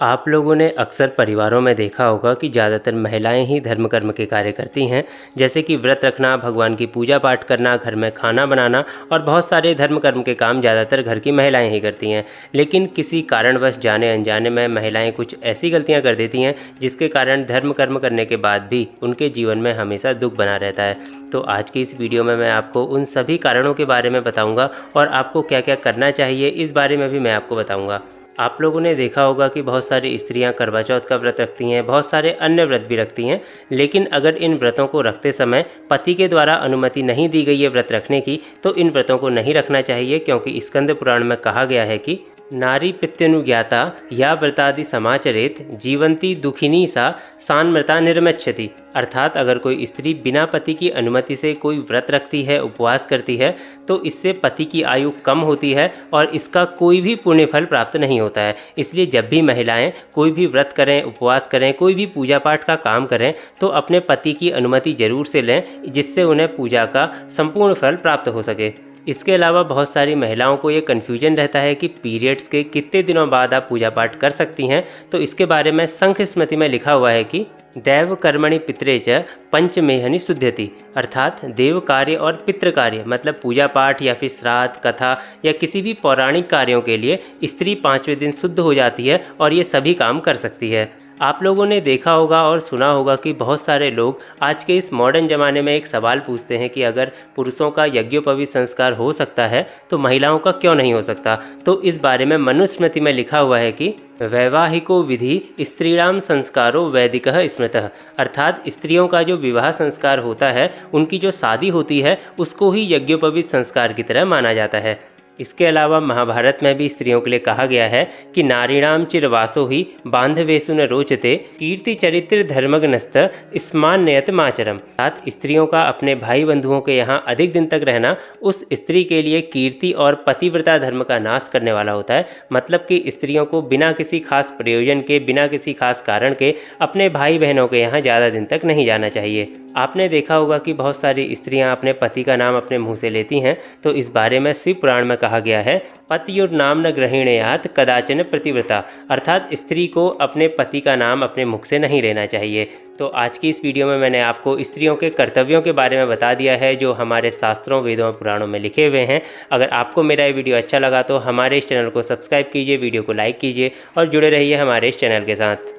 आप लोगों ने अक्सर परिवारों में देखा होगा कि ज़्यादातर महिलाएं ही धर्म कर्म के कार्य करती हैं, जैसे कि व्रत रखना, भगवान की पूजा पाठ करना, घर में खाना बनाना और बहुत सारे धर्म कर्म के काम ज़्यादातर घर की महिलाएं ही करती हैं। लेकिन किसी कारणवश जाने अनजाने में महिलाएं कुछ ऐसी गलतियां कर देती हैं जिसके कारण धर्म कर्म करने के बाद भी उनके जीवन में हमेशा दुख बना रहता है। तो आज की इस वीडियो में मैं आपको उन सभी कारणों के बारे में बताऊँगा और आपको क्या क्या करना चाहिए इस बारे में भी मैं आपको बताऊँगा। आप लोगों ने देखा होगा कि बहुत सारी स्त्रियां करवा चौथ का व्रत रखती हैं, बहुत सारे अन्य व्रत भी रखती हैं, लेकिन अगर इन व्रतों को रखते समय पति के द्वारा अनुमति नहीं दी गई है व्रत रखने की, तो इन व्रतों को नहीं रखना चाहिए, क्योंकि स्कंद पुराण में कहा गया है कि नारी पित्यनुज्ञाता या व्रतादि समाचरेत जीवंती दुखिनी सा सान्मृता निर्मच्छति। अर्थात अगर कोई स्त्री बिना पति की अनुमति से कोई व्रत रखती है, उपवास करती है, तो इससे पति की आयु कम होती है और इसका कोई भी पुण्य फल प्राप्त नहीं होता है। इसलिए जब भी महिलाएं कोई भी व्रत करें, उपवास करें, कोई भी पूजा पाठ का काम करें, तो अपने पति की अनुमति जरूर से लें, जिससे उन्हें पूजा का संपूर्ण फल प्राप्त हो सके। इसके अलावा बहुत सारी महिलाओं को ये कन्फ्यूजन रहता है कि पीरियड्स के कितने दिनों बाद आप पूजा पाठ कर सकती हैं। तो इसके बारे में संख्य स्मृति में लिखा हुआ है कि दैव कर्मणि पितरे च पंचमेहनि शुद्ध्यति। अर्थात देव कार्य और पितृ कार्य मतलब पूजा पाठ या फिर श्राद्ध, कथा या किसी भी पौराणिक कार्यों के लिए स्त्री 5वें दिन शुद्ध हो जाती है और ये सभी काम कर सकती है। आप लोगों ने देखा होगा और सुना होगा कि बहुत सारे लोग आज के इस मॉडर्न ज़माने में एक सवाल पूछते हैं कि अगर पुरुषों का यज्ञोपवीत संस्कार हो सकता है तो महिलाओं का क्यों नहीं हो सकता। तो इस बारे में मनुस्मृति में लिखा हुआ है कि वैवाहिको विधि स्त्रीणाम संस्कारो वैदिकः स्मृतः। अर्थात स्त्रियों का जो विवाह संस्कार होता है, उनकी जो शादी होती है, उसको ही यज्ञोपवीत संस्कार की तरह माना जाता है। इसके अलावा महाभारत में भी स्त्रियों के लिए कहा गया है कि नारीणाम चिरवासो ही बांधवेषु न रोचते कीर्ति चरित्र धर्मग्नस्त स्मान नियत माचरम। अर्थात स्त्रियों का अपने भाई बंधुओं के यहाँ अधिक दिन तक रहना उस स्त्री के लिए कीर्ति और पतिव्रता धर्म का नाश करने वाला होता है। मतलब कि स्त्रियों को बिना किसी खास प्रयोजन के, बिना किसी खास कारण के अपने भाई बहनों के यहाँ ज़्यादा दिन तक नहीं जाना चाहिए। आपने देखा होगा कि बहुत सारी स्त्रियां अपने पति का नाम अपने मुंह से लेती हैं, तो इस बारे में शिव पुराण में कहा गया है पतियोर नाम न ग्रहणयात कदाचन प्रतिव्रता। अर्थात स्त्री को अपने पति का नाम अपने मुख से नहीं लेना चाहिए। तो आज की इस वीडियो में मैंने आपको स्त्रियों के कर्तव्यों के बारे में बता दिया है, जो हमारे शास्त्रों, वेदों और पुराणों में लिखे हुए हैं। अगर आपको मेरा ये वीडियो अच्छा लगा तो हमारे इस चैनल को सब्सक्राइब कीजिए, वीडियो को लाइक कीजिए और जुड़े रहिए हमारे इस चैनल के साथ।